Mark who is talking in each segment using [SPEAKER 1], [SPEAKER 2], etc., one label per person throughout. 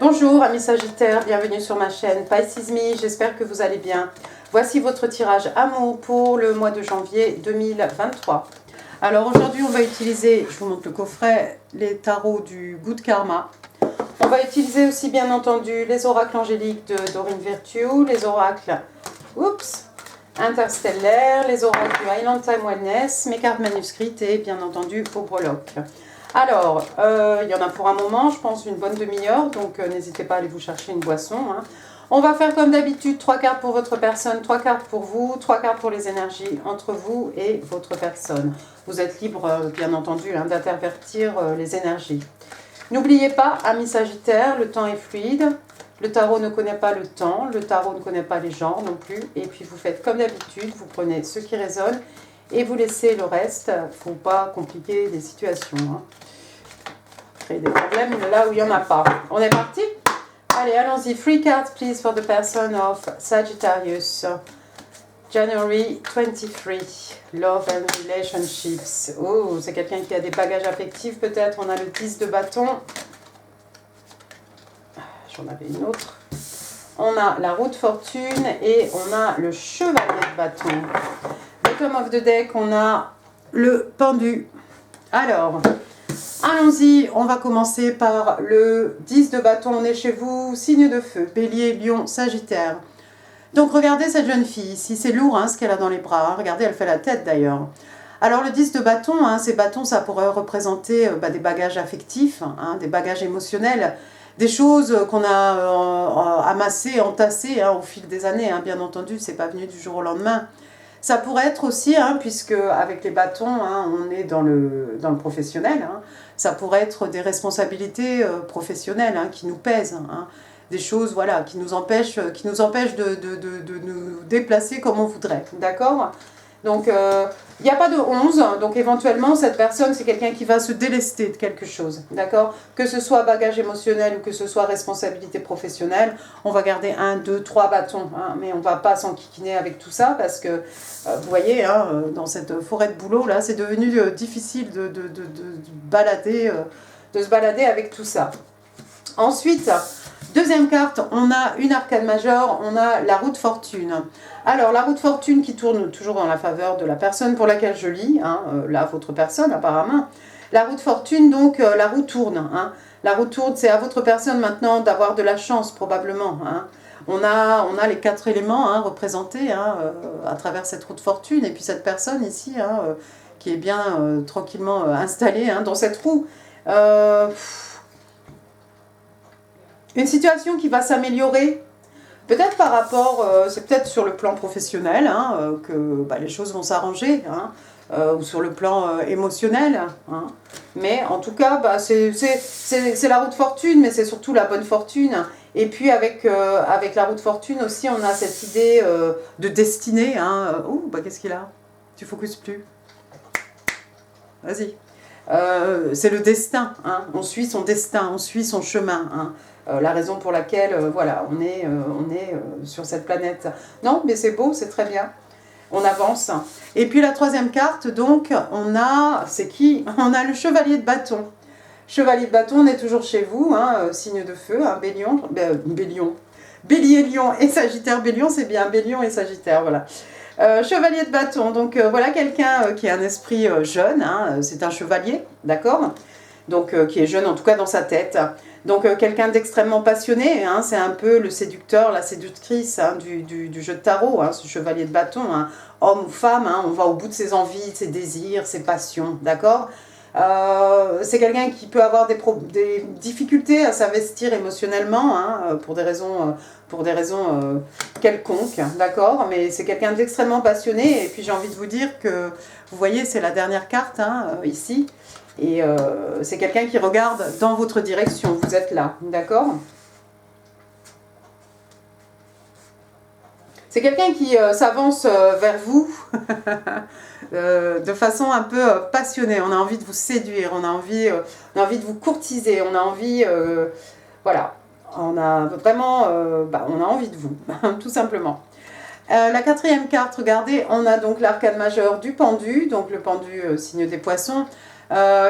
[SPEAKER 1] Bonjour amis Sagittaires, bienvenue sur ma chaîne Pisces Me, j'espère que vous allez bien. Voici votre tirage amour pour le mois de janvier 2023. Alors aujourd'hui on va utiliser, je vous montre le coffret, les tarots du Good Karma. On va utiliser aussi bien entendu les oracles angéliques de Doreen Virtue, les oracles interstellaires, les oracles du Highland Time Wellness, mes cartes manuscrites et bien entendu vos breloques. Alors, il y en a pour un moment, je pense une bonne demi-heure, donc n'hésitez pas à aller vous chercher une boisson. On va faire comme d'habitude, 3 cartes pour votre personne, 3 cartes pour vous, 3 cartes pour les énergies entre vous et votre personne. Vous êtes libre, bien entendu, d'intervertir les énergies. N'oubliez pas, amis Sagittaires, le temps est fluide. Le tarot ne connaît pas le temps, le tarot ne connaît pas les genres non plus. Et puis vous faites comme d'habitude, vous prenez ce qui résonne et vous laissez le reste. Il ne faut pas compliquer les situations. Créer des problèmes là où il n'y en a pas. On est parti? Allez, allons-y. 3 cards, please, for the person of Sagittarius. January 23. Love and relationships. Oh, c'est quelqu'un qui a des bagages affectifs peut-être. On a le 10 de bâton. J'en avais une autre. On a la roue de fortune et on a le chevalier de bâton. Bottom of the deck, on a le pendu. Alors, allons-y, on va commencer par le 10 de bâton. On est chez vous, signe de feu, bélier, lion, sagittaire. Donc regardez cette jeune fille ici, c'est lourd ce qu'elle a dans les bras. Regardez, elle fait la tête d'ailleurs. Alors le 10 de bâton, ces bâtons, ça pourrait représenter des bagages affectifs, des bagages émotionnels. Des choses qu'on a amassées, entassées au fil des années, bien entendu, c'est pas venu du jour au lendemain. Ça pourrait être aussi, puisque avec les bâtons, on est dans le professionnel, ça pourrait être des responsabilités professionnelles qui nous pèsent, des choses voilà, qui nous empêchent de nous déplacer comme on voudrait, d'accord ? Donc, il n'y a pas de 11, donc éventuellement, cette personne, c'est quelqu'un qui va se délester de quelque chose, d'accord? Que ce soit bagage émotionnel ou que ce soit responsabilité professionnelle, on va garder 1, 2, 3 bâtons, mais on ne va pas s'enquiquiner avec tout ça parce que, vous voyez, dans cette forêt de boulot, là, c'est devenu difficile de se balader avec tout ça. Ensuite, deuxième carte, on a une arcane majeure, on a la roue de fortune. Alors, la roue de fortune qui tourne toujours dans la faveur de la personne pour laquelle je lis, là, votre personne apparemment. La roue de fortune, donc, la roue tourne. La roue tourne, c'est à votre personne maintenant d'avoir de la chance, probablement. On a les 4 éléments représentés à travers cette roue de fortune. Et puis cette personne ici, qui est bien tranquillement installée dans cette roue. Une situation qui va s'améliorer, peut-être par rapport, c'est peut-être sur le plan professionnel, que les choses vont s'arranger, ou sur le plan émotionnel. Mais en tout cas, c'est la roue de fortune, mais c'est surtout la bonne fortune. Et puis avec la roue de fortune aussi, on a cette idée de destinée. Qu'est-ce qu'il a? Tu focuses plus. Vas-y. C'est le destin. On suit son destin, on suit son chemin. La raison pour laquelle voilà, on est sur cette planète. Non, mais c'est beau, c'est très bien. On avance. Et puis la troisième carte, donc, c'est qui? On a le chevalier de bâton. Chevalier de bâton, on est toujours chez vous, signe de feu, bélion, bélier, lion et sagittaire. Bélion, c'est bien, bélion et sagittaire, voilà. Chevalier de bâton, donc voilà quelqu'un qui a un esprit jeune, c'est un chevalier, d'accord? Donc qui est jeune en tout cas dans sa tête. Donc quelqu'un d'extrêmement passionné, c'est un peu le séducteur, la séductrice du jeu de tarot, ce chevalier de bâton, homme ou femme, on va au bout de ses envies, ses désirs, ses passions, d'accord? C'est quelqu'un qui peut avoir des difficultés à s'investir émotionnellement pour des raisons quelconques, d'accord? Mais c'est quelqu'un d'extrêmement passionné et puis j'ai envie de vous dire que, vous voyez, c'est la dernière carte ici. Et c'est quelqu'un qui regarde dans votre direction, vous êtes là, d'accord? C'est quelqu'un qui s'avance vers vous de façon un peu passionnée. On a envie de vous séduire, on a envie de vous courtiser, on a envie, voilà, on a vraiment, on a envie de vous, tout simplement. La quatrième carte, regardez, on a donc l'arcane majeure du pendu, donc le pendu signe des poissons.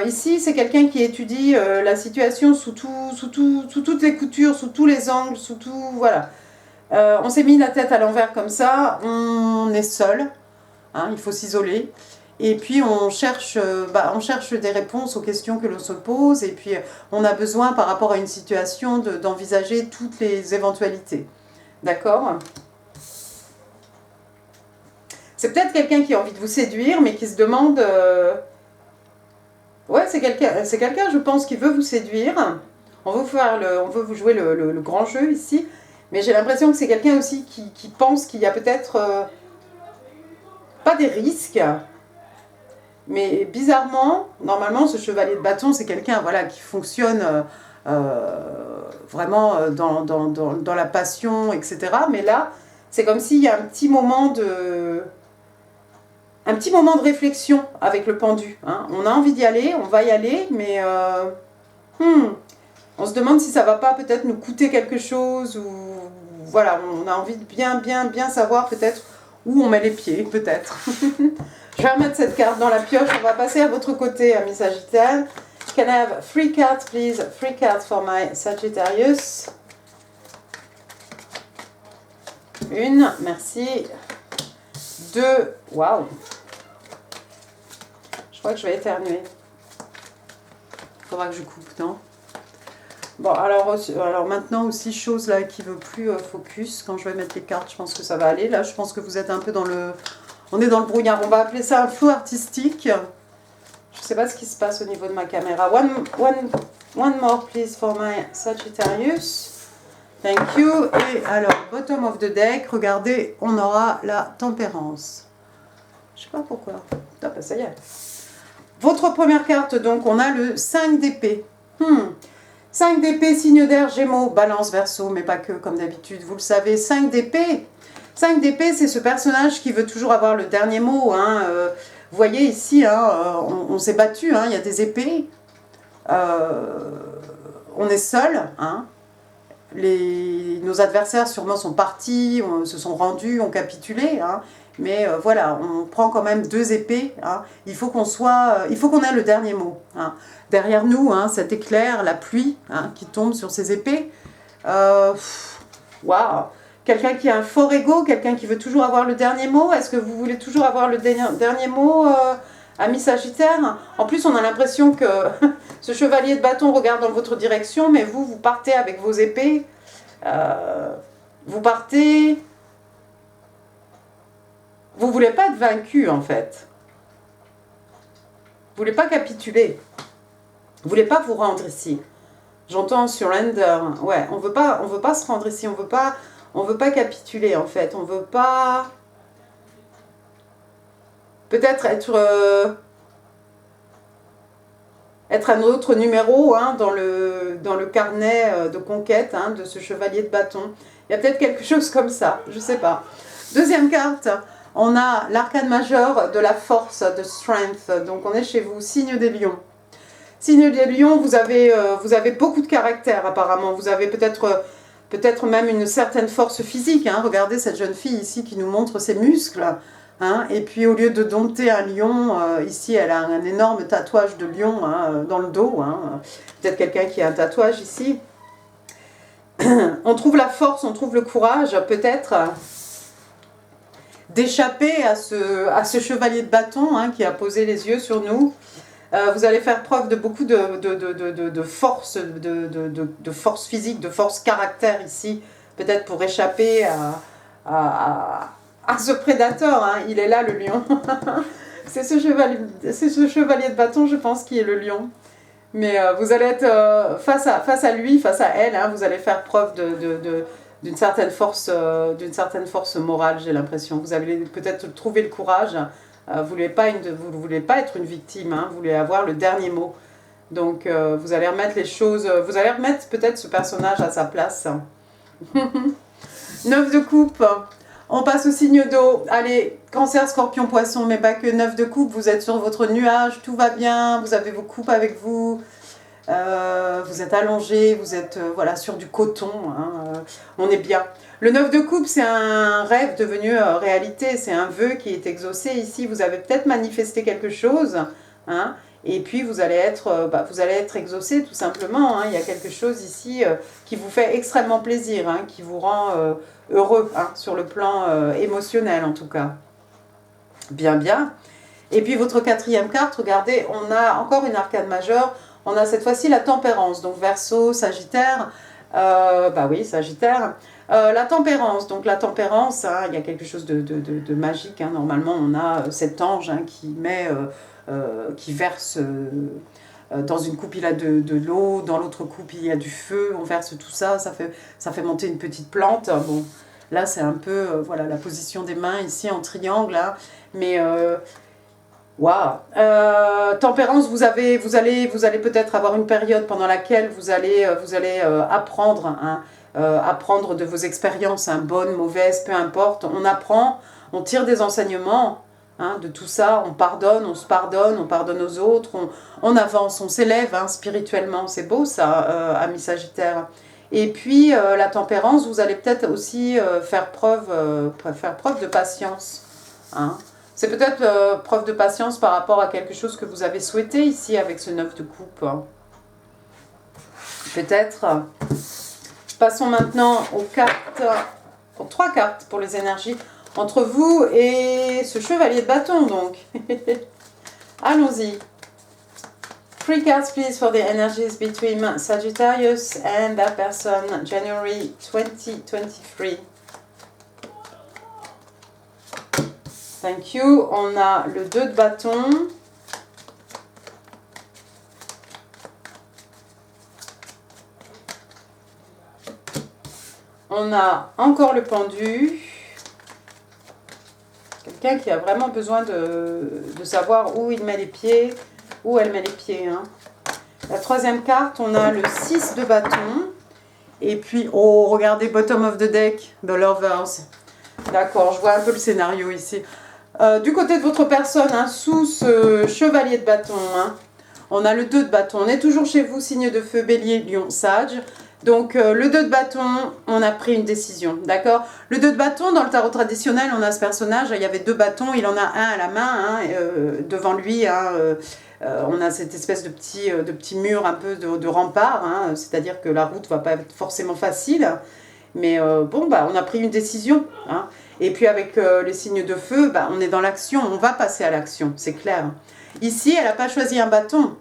[SPEAKER 1] Ici, c'est quelqu'un qui étudie la situation sous toutes les coutures, sous tous les angles, sous tout... Voilà. On s'est mis la tête à l'envers comme ça, on est seul, hein, il faut s'isoler. Et puis on cherche des réponses aux questions que l'on se pose, et puis on a besoin par rapport à une situation d'envisager toutes les éventualités. D'accord? C'est peut-être quelqu'un qui a envie de vous séduire, mais qui se demande... Ouais, c'est quelqu'un, je pense, qui veut vous séduire. On veut vous jouer le grand jeu ici, mais j'ai l'impression que c'est quelqu'un aussi qui pense qu'il y a peut-être... pas des risques, mais bizarrement, normalement, ce chevalier de bâton, c'est quelqu'un voilà, qui fonctionne vraiment dans la passion, etc. Mais là, c'est comme s'il y a un petit moment de réflexion avec le pendu. Hein. On a envie d'y aller, on va y aller, mais on se demande si ça va pas peut-être nous coûter quelque chose, ou voilà, on a envie de bien savoir peut-être où on met les pieds, peut-être. Je vais remettre cette carte dans la pioche. On va passer à votre côté, ami Sagittaire. Can I have 3 cards, please? 3 cards for my Sagittarius. Une, merci. 2, waouh. Je crois que je vais éternuer. Il faudra que je coupe, non? Bon, alors maintenant aussi, chose là qui veut plus focus. Quand je vais mettre les cartes, je pense que ça va aller. Là, je pense que vous êtes un peu dans le... On est dans le brouillard. On va appeler ça un flou artistique. Je ne sais pas ce qui se passe au niveau de ma caméra. One more, please, for my Sagittarius. Thank you. Et alors, bottom of the deck, regardez, on aura la tempérance. Je ne sais pas pourquoi. Ah, bah, ça y est. Votre première carte, donc, on a le 5 d'épée. 5 d'épée, signe d'air, Gémeaux, Balance, Verseau, mais pas que, comme d'habitude, vous le savez. 5 d'épée. 5 d'épée, c'est ce personnage qui veut toujours avoir le dernier mot. Hein. Vous voyez ici, hein, on s'est battu, hein, il y a des épées. On est seul. Hein. Nos adversaires sûrement sont partis, se sont rendus, ont capitulé. Hein. Mais voilà, on prend quand même 2 épées. Hein. Il faut qu'on ait le dernier mot. Hein. Derrière nous, hein, cet éclair, la pluie hein, qui tombe sur ces épées. Waouh! Quelqu'un qui a un fort ego, quelqu'un qui veut toujours avoir le dernier mot. Est-ce que vous voulez toujours avoir le dernier mot, ami Sagittaire? En plus, on a l'impression que ce chevalier de bâton regarde dans votre direction, mais vous partez avec vos épées. Vous partez... Vous ne voulez pas être vaincu, en fait. Vous ne voulez pas capituler. Vous ne voulez pas vous rendre ici. J'entends surrender. Ouais, on veut pas se rendre ici. On veut pas capituler, en fait. On veut pas... Peut-être être un autre numéro hein, dans le carnet de conquête hein, de ce chevalier de bâton. Il y a peut-être quelque chose comme ça. Je ne sais pas. Deuxième carte. On a l'arcane majeur de la force, de strength. Donc, on est chez vous, signe des lions. Signe des lions, vous avez beaucoup de caractère apparemment. Vous avez peut-être même une certaine force physique. Hein. Regardez cette jeune fille ici qui nous montre ses muscles. Hein. Et puis, au lieu de dompter un lion, ici, elle a un énorme tatouage de lion hein, dans le dos. Hein. Peut-être quelqu'un qui a un tatouage ici. On trouve la force, on trouve le courage, peut-être... d'échapper à ce chevalier de bâton hein, qui a posé les yeux sur nous. Vous allez faire preuve de beaucoup de force, de force physique, de force caractère ici, peut-être pour échapper à ce prédateur. Hein. Il est là, le lion. C'est ce chevalier de bâton, je pense, qui est le lion. Mais vous allez être face à lui, face à elle, hein, vous allez faire preuve d'une certaine force morale, j'ai l'impression. Vous avez peut-être trouvé le courage. Vous ne voulez pas être une victime. Hein, vous voulez avoir le dernier mot. Donc, vous allez remettre les choses... Vous allez remettre peut-être ce personnage à sa place. 9 de coupe. On passe au signe d'eau. Allez, cancer, scorpion, poisson, mais pas que. 9 de coupe, vous êtes sur votre nuage. Tout va bien. Vous avez vos coupes avec vous. Vous êtes allongé, vous êtes voilà, sur du coton, hein, on est bien. Le 9 de coupe, c'est un rêve devenu réalité, c'est un vœu qui est exaucé ici. Vous avez peut-être manifesté quelque chose, hein, Et puis vous allez être exaucé tout simplement. Hein. Il y a quelque chose ici qui vous fait extrêmement plaisir, hein, qui vous rend heureux, hein, sur le plan émotionnel en tout cas. Bien, bien. Et puis votre quatrième carte, regardez, on a encore une arcane majeure. On a cette fois-ci la tempérance, donc Verseau, Sagittaire. Bah oui, Sagittaire. La tempérance, donc la tempérance, hein, il y a quelque chose de magique. Hein. Normalement, on a cet ange, hein, qui verse dans une coupe, il a de l'eau, dans l'autre coupe, il y a du feu. On verse tout ça, ça fait monter une petite plante. Bon, là, c'est un peu voilà, la position des mains ici en triangle. Hein. Mais waouh! Tempérance, vous allez peut-être avoir une période pendant laquelle vous allez apprendre, hein, apprendre de vos expériences, hein, bonnes, mauvaises, peu importe. On apprend, on tire des enseignements, hein, de tout ça, on se pardonne, on pardonne aux autres, on avance, on s'élève, hein, spirituellement. C'est beau ça, ami Sagittaire. Et puis la tempérance, vous allez peut-être aussi faire preuve de patience, hein. C'est peut-être preuve de patience par rapport à quelque chose que vous avez souhaité ici avec ce 9 de coupe. Hein. Peut-être. Passons maintenant aux cartes, aux 3 cartes pour les énergies entre vous et ce chevalier de bâton donc. Allons-y. 3 cards please for the energies between Sagittarius and that person, January 2023. Thank you. On a le 2 de bâton. On a encore le pendu. Quelqu'un qui a vraiment besoin de savoir où il met les pieds, où elle met les pieds. Hein. La 3e carte, on a le 6 de bâton. Et puis, oh, regardez, bottom of the deck, the lovers. D'accord, je vois un peu le scénario ici. Du côté de votre personne, hein, sous ce chevalier de bâton, hein, on a le 2 de bâton. On est toujours chez vous, signe de feu, bélier, lion, sage. Donc le 2 de bâton, on a pris une décision, d'accord. Le 2 de bâton, dans le tarot traditionnel, on a ce personnage, il y avait 2 bâtons, il en a un à la main, hein, devant lui, hein, on a cette espèce de petit mur un peu de rempart, hein, c'est-à-dire que la route ne va pas être forcément facile, mais bon, bah, on a pris une décision, hein. Et puis avec les signes de feu, bah, on est dans l'action, on va passer à l'action, c'est clair. Ici, elle n'a pas choisi un bâton.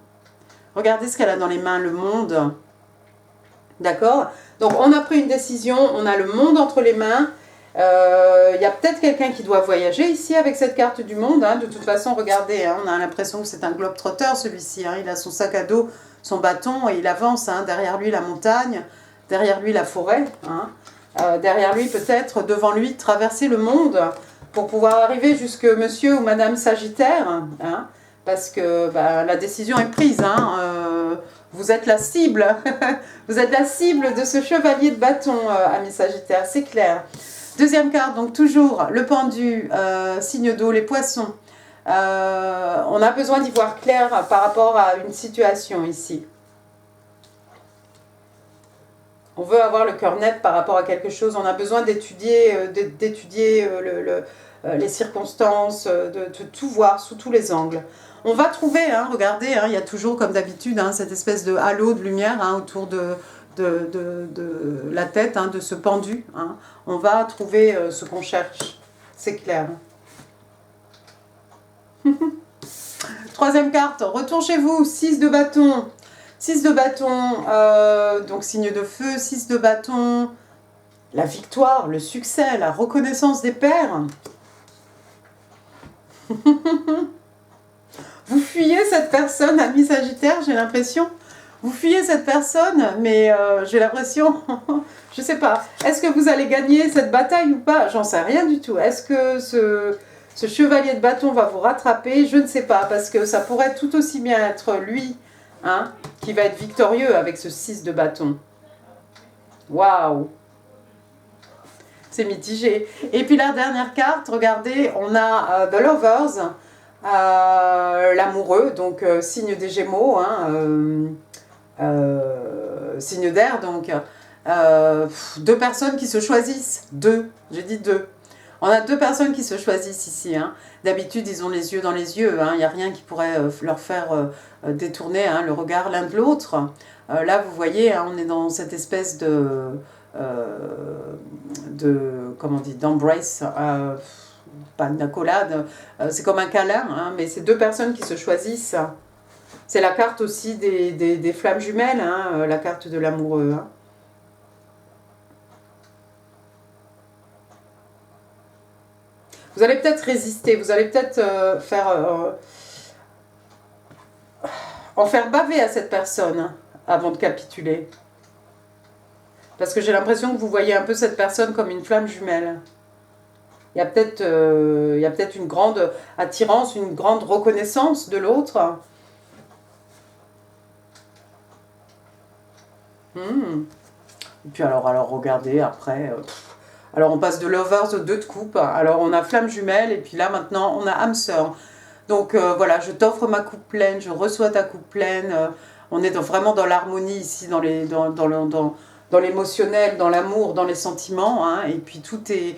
[SPEAKER 1] Regardez ce qu'elle a dans les mains, le monde. D'accord? Donc on a pris une décision, on a le monde entre les mains. Il y a peut-être quelqu'un qui doit voyager ici avec cette carte du monde. Hein. De toute façon, regardez, hein, on a l'impression que c'est un globe-trotteur celui-ci. Hein. Il a son sac à dos, son bâton et il avance. Hein. Derrière lui, la montagne, derrière lui, la forêt. Hein. Derrière lui, peut-être, devant lui, traverser le monde pour pouvoir arriver jusque monsieur ou madame Sagittaire. Hein. Parce que bah, la décision est prise. Hein. Vous êtes la cible. Vous êtes la cible de ce chevalier de bâton, ami Sagittaire, c'est clair. 2e carte, donc toujours le pendu, signe d'eau, les poissons. On a besoin d'y voir clair par rapport à une situation ici. On veut avoir le cœur net par rapport à quelque chose. On a besoin d'étudier les circonstances, de tout voir sous tous les angles. On va trouver, hein, regardez, hein, il y a toujours comme d'habitude hein, cette espèce de halo de lumière hein, autour de la tête, hein, de ce pendu. Hein. On va trouver ce qu'on cherche, c'est clair. 3e carte, retour chez vous, 6 de bâton. 6 de bâton, donc signe de feu, 6 de bâton, la victoire, le succès, la reconnaissance des pairs. Vous fuyez cette personne, ami Sagittaire, j'ai l'impression. Vous fuyez cette personne, mais j'ai l'impression, je ne sais pas. Est-ce que vous allez gagner cette bataille ou pas? J'en sais rien du tout. Est-ce que ce chevalier de bâton va vous rattraper? Je ne sais pas, parce que ça pourrait tout aussi bien être lui, hein, qui va être victorieux avec ce 6 de bâton. Waouh! C'est mitigé. Et puis la dernière carte, regardez, on a The Lovers, l'amoureux, donc signe des Gémeaux, hein, signe d'air, donc 2 personnes qui se choisissent, 2, j'ai dit 2. On a deux personnes qui se choisissent ici. Hein. D'habitude, ils ont les yeux dans les yeux. Hein. Il n'y a rien qui pourrait leur faire détourner le regard l'un de l'autre. Là, vous voyez, hein, on est dans cette espèce comment on dit, d'embrace, pas d'accolade. C'est comme un câlin, hein, mais c'est deux personnes qui se choisissent. C'est la carte aussi des flammes jumelles, hein, la carte de l'amoureux. Hein. Vous allez peut-être résister, vous allez peut-être en faire baver à cette personne hein, avant de capituler. Parce que j'ai l'impression que vous voyez un peu cette personne comme une flamme jumelle. Il y a peut-être une grande attirance, une grande reconnaissance de l'autre. Et puis alors regardez après... alors on passe de lovers aux deux de coupe. Alors on a flamme jumelle et puis là maintenant on a âme sœur. Donc voilà, je t'offre ma coupe pleine, je reçois ta coupe pleine. On est vraiment dans l'harmonie ici, dans l'émotionnel, dans l'amour, dans les sentiments. Hein, et puis tout est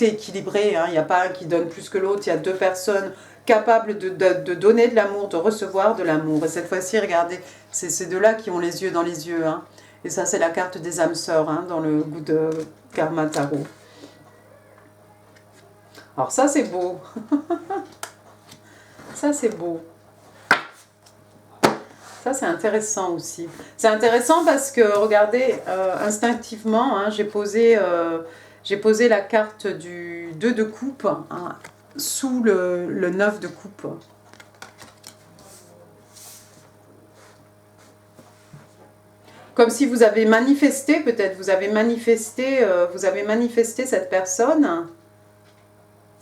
[SPEAKER 1] équilibré. Hein, il n'y a pas un qui donne plus que l'autre. Il y a deux personnes capables de donner de l'amour, de recevoir de l'amour. Et cette fois-ci, regardez, c'est ces deux-là qui ont les yeux dans les yeux. Hein. Et ça, c'est la carte des âmes sœurs hein, dans le Good Karma Tarot. Alors ça, c'est beau. Ça, c'est beau. Ça, c'est intéressant aussi. C'est intéressant parce que, regardez, instinctivement, hein, j'ai posé la carte du 2 de coupe hein, sous le 9 de coupe. Comme si vous avez manifesté, peut-être, vous avez manifesté cette personne,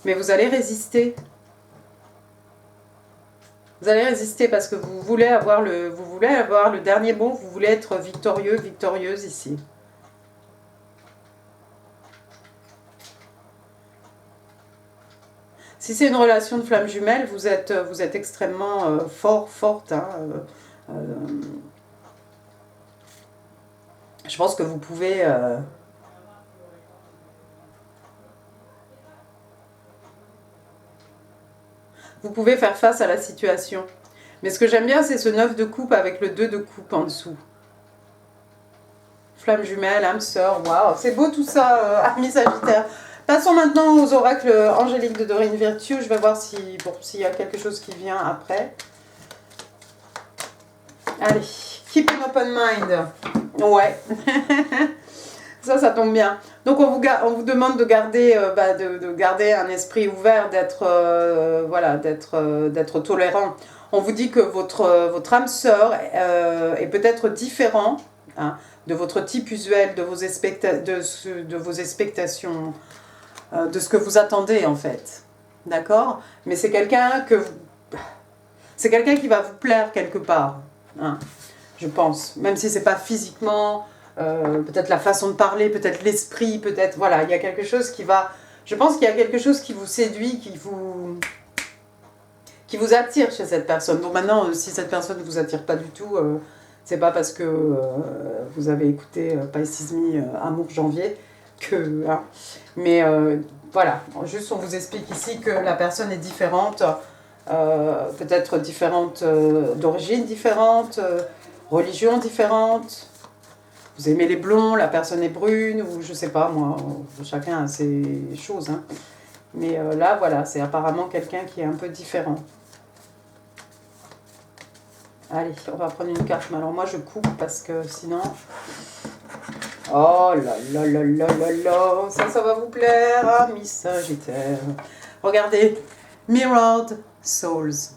[SPEAKER 1] mais vous allez résister. Vous allez résister parce que vous voulez avoir le dernier mot, vous voulez être victorieux, victorieuse ici. Si c'est une relation de flamme jumelle, vous êtes extrêmement forte. Hein, je pense que vous pouvez... vous pouvez faire face à la situation. Mais ce que j'aime bien, c'est ce 9 de coupe avec le 2 de coupe en dessous. Flamme jumelle, âme sœur, waouh, c'est beau tout ça, amis Sagittaire. Passons maintenant aux oracles angéliques de Dorine Virtue. Je vais voir s'il y a quelque chose qui vient après. Allez, keep an open mind. Ouais. Ça tombe bien. Donc on vous demande de garder, de garder un esprit ouvert, d'être tolérant. On vous dit que votre âme sœur est peut-être différent hein, de votre type usuel, de vos expectations, de ce que vous attendez en fait. D'accord? Mais c'est quelqu'un qui va vous plaire quelque part. Hein, je pense. Même si c'est pas physiquement... peut-être la façon de parler, peut-être l'esprit, peut-être... Voilà, il y a quelque chose qui va... Je pense qu'il y a quelque chose qui vous séduit, qui vous attire chez cette personne. Bon, maintenant, si cette personne ne vous attire pas du tout, c'est pas parce que vous avez écouté Pisces Me Amour Janvier que... Hein, mais voilà, juste on vous explique ici que la personne est différente, peut-être différente d'origine différente, religion différente. Vous aimez les blonds, la personne est brune, ou je sais pas, moi, chacun a ses choses. Hein. Mais là, voilà, c'est apparemment quelqu'un qui est un peu différent. Allez, on va prendre une carte. Mais alors moi, je coupe parce que sinon... Oh là là là là là là, ça va vous plaire, amis Sagittaire. Regardez, Mirrored Souls.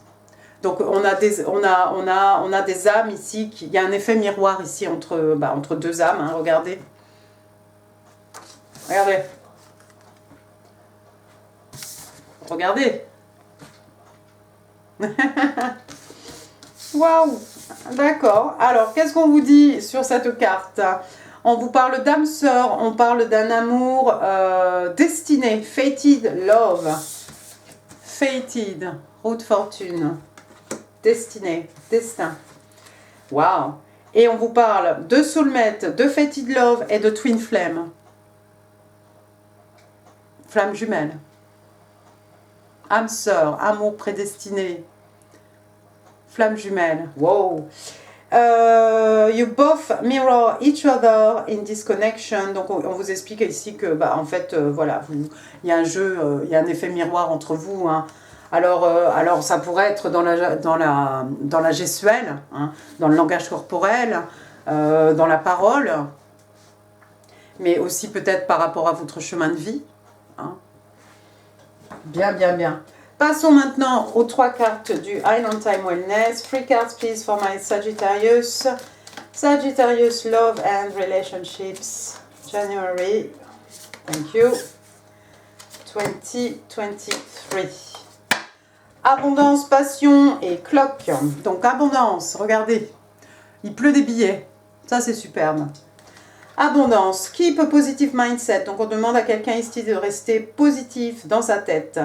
[SPEAKER 1] Donc on a des âmes ici, il y a un effet miroir ici entre deux âmes, hein, regardez. Regardez. Regardez. Waouh. D'accord. Alors, qu'est-ce qu'on vous dit sur cette carte? On vous parle d'âme sœur, on parle d'un amour destiné, fated love. Fated, route fortune. Destiné, destin. Waouh. Et on vous parle de soulmate, de fated love et de twin flame. Flamme jumelle. Âme sœur, amour prédestiné. Flamme jumelle. Wow. You both mirror each other in this connection. Donc on vous explique ici que bah, en fait voilà, il y a un jeu, il y a un effet miroir entre vous. Hein. Alors ça pourrait être dans la gestuelle, hein, dans le langage corporel, dans la parole, mais aussi peut-être par rapport à votre chemin de vie. Hein. Bien, bien, bien. Passons maintenant aux 3 cartes du Island Time Wellness. 3 cards, please, for my Sagittarius. Sagittarius, Love and Relationships. January. Thank you. 2023. Abondance, passion et clock. Donc, abondance, regardez. Il pleut des billets. Ça, c'est superbe. Abondance. Keep a positive mindset. Donc, on demande à quelqu'un ici de rester positif dans sa tête.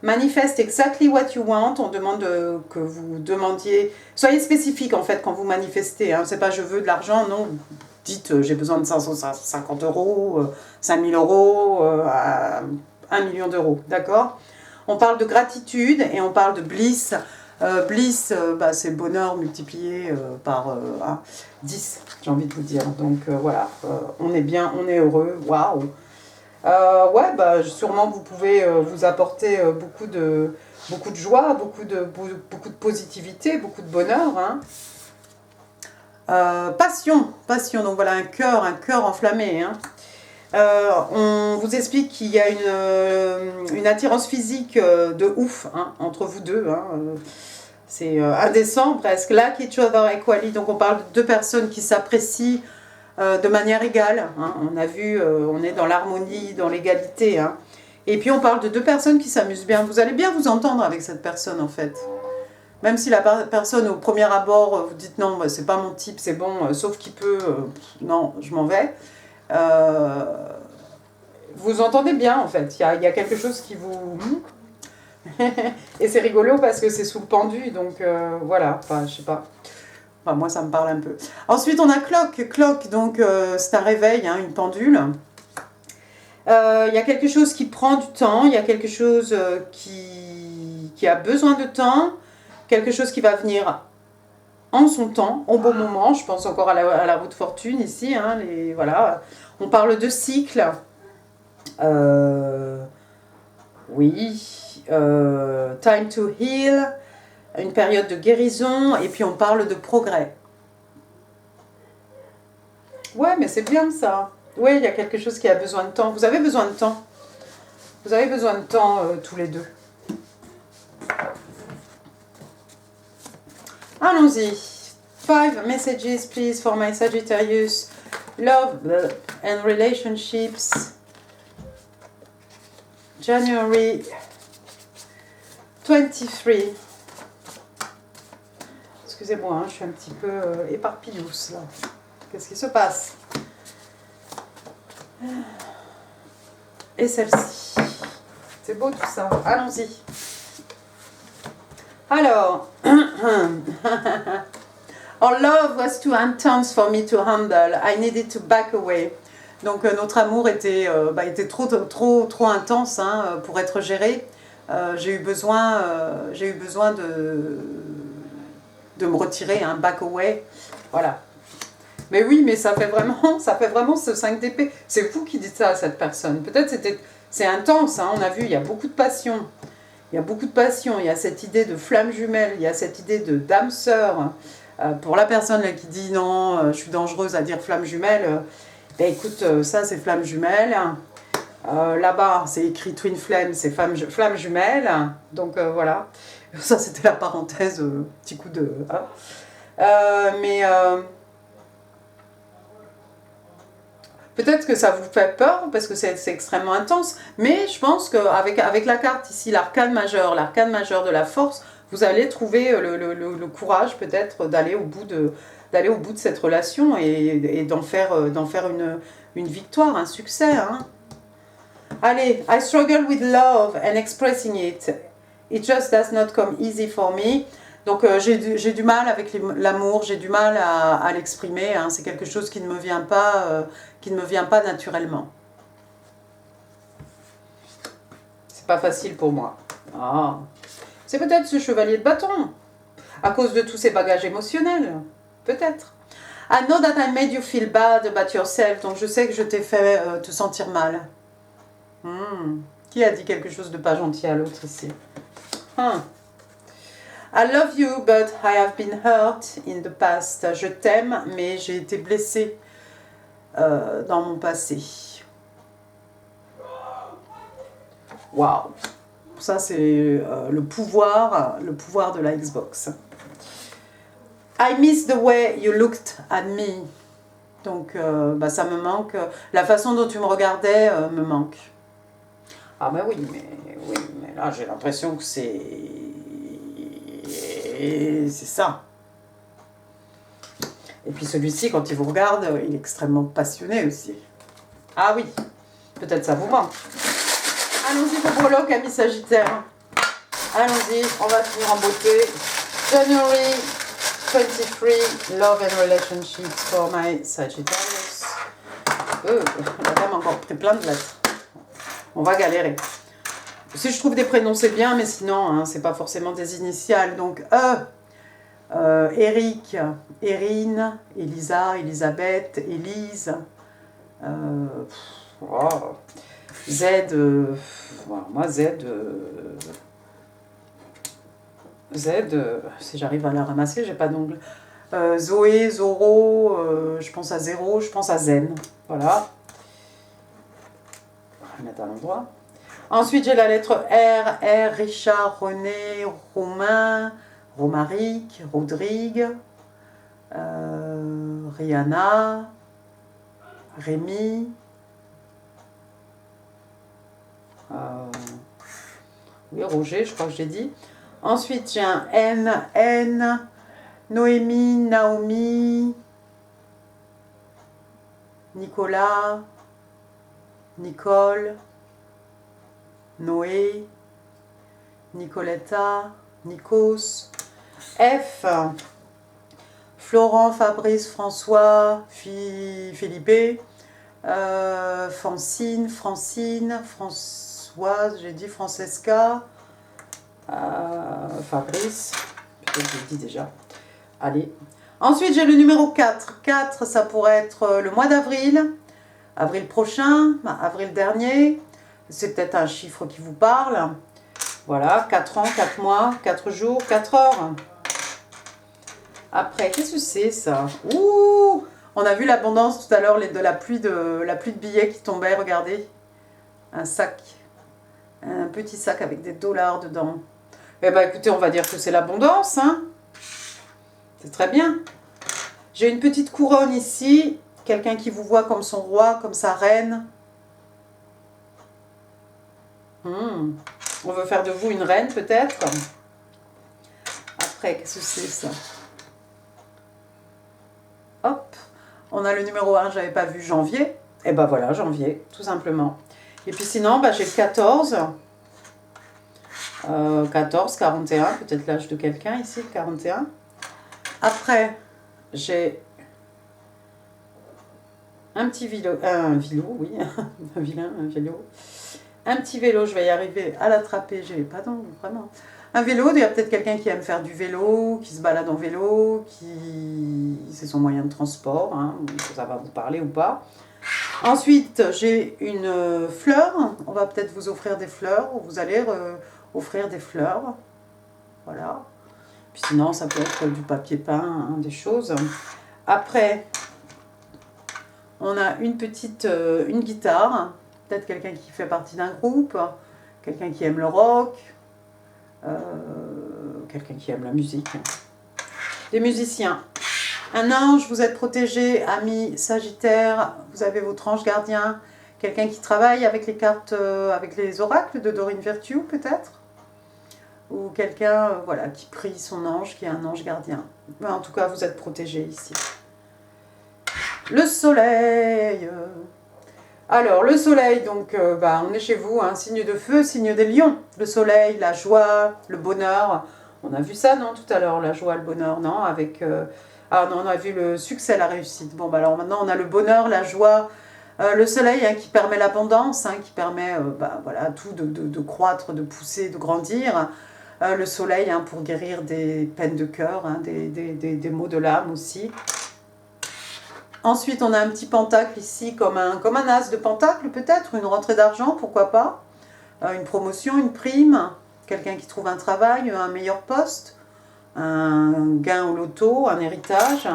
[SPEAKER 1] Manifeste exactly what you want. On demande que vous demandiez... Soyez spécifique, en fait, quand vous manifestez. Hein. C'est pas « je veux de l'argent », non. Dites « j'ai besoin de 550 €, 5000 €, 1 million d'euros ». D'accord ? On parle de gratitude et on parle de bliss. Bliss, bah, c'est bonheur multiplié par 10, j'ai envie de vous dire. Donc voilà, on est bien, on est heureux. Waouh! Ouais, bah, sûrement vous pouvez vous apporter beaucoup de joie, beaucoup de positivité, beaucoup de bonheur. Hein. Passion, donc voilà, un cœur enflammé. Hein. On vous explique qu'il y a une attirance physique de ouf hein, entre vous deux. Hein. C'est indécent presque. Like each other equally, donc on parle de 2 personnes qui s'apprécient de manière égale. Hein. On a vu, on est dans l'harmonie, dans l'égalité. Hein. Et puis on parle de 2 personnes qui s'amusent bien. Vous allez bien vous entendre avec cette personne en fait. Même si la personne au premier abord, vous dites non, c'est pas mon type, c'est bon, sauf qu'il peut, non, je m'en vais. Vous entendez bien en fait. Il y a quelque chose qui vous... Et c'est rigolo parce que c'est sous le pendu, donc voilà, enfin je sais pas. Enfin, moi, ça me parle un peu. Ensuite, on a clock. Clock, donc, c'est un réveil, hein, une pendule. Il y a quelque chose qui prend du temps. Il y a quelque chose qui a besoin de temps. Quelque chose qui va venir en son temps, au bon moment. Je pense encore à la roue de fortune, ici. Hein, voilà. On parle de cycle. Oui. Time to heal. Une période de guérison, et puis on parle de progrès. Ouais, mais c'est bien ça. Oui, il y a quelque chose qui a besoin de temps. Vous avez besoin de temps. Vous avez besoin de temps tous les deux. Allons-y. 5 messages, please, for my Sagittarius. Love and relationships. January 23. Excusez-moi, hein, je suis un petit peu éparpillous là. Qu'est-ce qui se passe? Et celle-ci. C'est beau tout ça. Allons-y. Alors. Our love was too intense for me to handle. I needed to back away. Donc notre amour était trop intense hein, pour être géré. J'ai eu besoin de me retirer, un back away, voilà. Mais oui, mais ça fait vraiment ce 5 d'épée. C'est vous qui dites ça à cette personne. Peut-être c'est intense, hein, on a vu, il y a beaucoup de passion. Il y a beaucoup de passion, il y a cette idée de flamme jumelle, il y a cette idée de dame sœur. Pour la personne là, qui dit non, je suis dangereuse à dire flamme jumelle, ben écoute, ça c'est flamme jumelle. Là-bas, c'est écrit twin flame, c'est flamme jumelle. Donc voilà. Ça, c'était la parenthèse, petit coup de... peut-être que ça vous fait peur, parce que c'est extrêmement intense, mais je pense qu'avec la carte ici, l'arcane majeur de la force, vous allez trouver le courage peut-être d'aller au bout de cette relation et d'en faire une victoire, un succès. Hein. Allez, I struggle with love and expressing it. It just does not come easy for me. Donc j'ai du mal avec l'amour, j'ai du mal à l'exprimer. Hein. C'est quelque chose qui ne me vient pas naturellement. pas facile pour moi. Ah. C'est peut-être ce chevalier de bâton. À cause de tous ces bagages émotionnels. Peut-être. I know that I made you feel bad about yourself. Donc je sais que je t'ai fait te sentir mal. Qui a dit quelque chose de pas gentil à l'autre ici? I love you, but I have been hurt in the past. Je t'aime, mais j'ai été blessée dans mon passé. Waouh! Ça, c'est le pouvoir de la Xbox. I miss the way you looked at me. Donc, ça me manque. La façon dont tu me regardais me manque. Ah, mais oui, mais là, j'ai l'impression que c'est ça. Et puis celui-ci, quand il vous regarde, il est extrêmement passionné aussi. Ah oui, peut-être ça vous manque. Allons-y pour Prologue, amis Sagittaire. Allons-y, on va finir en beauté. January 23, Love and Relationships for my Sagittarius. La dame a encore pris plein de lettres. On va galérer. Si je trouve des prénoms, c'est bien, mais sinon, hein, c'est pas forcément des initiales. Donc, Eric, Erin, Elisa, Elisabeth, Élise. Z, moi Z, si j'arrive à la ramasser, j'ai pas d'ongle. Zoé, Zoro, je pense à Zéro, je pense à Zen. Voilà. On va mettre à l'endroit. Ensuite, j'ai la lettre R, Richard, René, Romain, Romaric, Rodrigue, Rihanna, Rémi, oui, Roger, je crois que j'ai dit. Ensuite, j'ai un N, Noémie, Naomi, Nicolas, Nicole, Noé, Nicoletta, Nikos, F, Florent, Fabrice, François, Philippe, Francine, Françoise, j'ai dit Francesca, Fabrice, peut-être que j'ai dit déjà. Allez. Ensuite, j'ai le numéro 4. 4, ça pourrait être le mois d'avril, avril prochain, avril dernier. C'est peut-être un chiffre qui vous parle. Voilà, 4 ans, 4 mois, 4 jours, 4 heures. Après, qu'est-ce que c'est ça? Ouh! On a vu l'abondance tout à l'heure de la pluie de billets qui tombaient, regardez. Un sac. Un petit sac avec des dollars dedans. Eh bien, écoutez, on va dire que c'est l'abondance, hein? C'est très bien. J'ai une petite couronne ici. Quelqu'un qui vous voit comme son roi, comme sa reine. On veut faire de vous une reine, peut-être. Après, qu'est-ce que c'est, ça? Hop. On a le numéro 1, j'avais pas vu, janvier. Et ben voilà, janvier, tout simplement. Et puis sinon, j'ai le 14. 14, 41, peut-être l'âge de quelqu'un ici, le 41. Après, j'ai un petit vélo, oui, un vélo. Un petit vélo, je vais y arriver à l'attraper, j'ai pas d'angle, vraiment. Un vélo, il y a peut-être quelqu'un qui aime faire du vélo, qui se balade en vélo, c'est son moyen de transport, hein, ça va vous parler ou pas. Ensuite, j'ai une fleur, on va peut-être vous offrir des fleurs, ou vous allez offrir des fleurs, voilà. Puis sinon, ça peut être du papier peint, hein, des choses. Après, on a une guitare, peut-être quelqu'un qui fait partie d'un groupe, quelqu'un qui aime le rock, quelqu'un qui aime la musique. Des musiciens. Un ange, vous êtes protégé, ami Sagittaire, vous avez votre ange gardien, quelqu'un qui travaille avec les cartes, avec les oracles de Dorine Virtue peut-être, ou quelqu'un voilà, qui prie son ange, qui est un ange gardien. Mais en tout cas, vous êtes protégé ici. Le soleil. Alors, le soleil, donc, on est chez vous, hein, signe de feu, signe des lions. Le soleil, la joie, le bonheur. On a vu ça, non, tout à l'heure, la joie, le bonheur, non, avec... Ah non, on a vu le succès, la réussite. Bon, alors maintenant, on a le bonheur, la joie, Le soleil qui permet l'abondance, qui permet voilà, tout de croître, de pousser, de grandir. Le soleil pour guérir des peines de cœur, des maux de l'âme aussi. Ensuite, on a un petit pentacle ici, comme un as de pentacle peut-être, une rentrée d'argent, pourquoi pas. Une promotion, une prime, quelqu'un qui trouve un travail, un meilleur poste, un gain au loto, un héritage.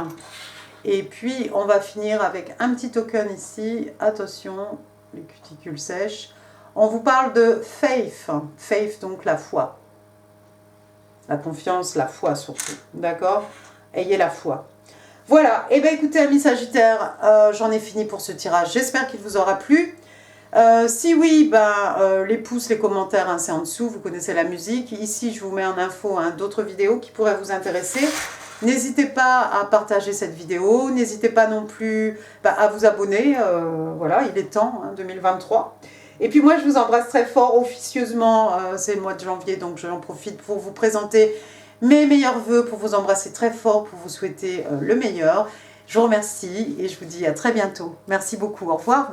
[SPEAKER 1] Et puis, on va finir avec un petit token ici. Attention, les cuticules sèches. On vous parle de faith. Faith, donc la foi. La confiance, la foi surtout. D'accord? Ayez la foi. Voilà. Et bien, écoutez, amis Sagittaires, j'en ai fini pour ce tirage. J'espère qu'il vous aura plu. Si oui, les pouces, les commentaires, c'est en dessous. Vous connaissez la musique. Ici, je vous mets en info d'autres vidéos qui pourraient vous intéresser. N'hésitez pas à partager cette vidéo, n'hésitez pas non plus à vous abonner, voilà, il est temps, 2023. Et puis moi, je vous embrasse très fort, officieusement, c'est le mois de janvier, donc j'en profite pour vous présenter mes meilleurs vœux, pour vous embrasser très fort, pour vous souhaiter le meilleur. Je vous remercie et je vous dis à très bientôt. Merci beaucoup, au revoir.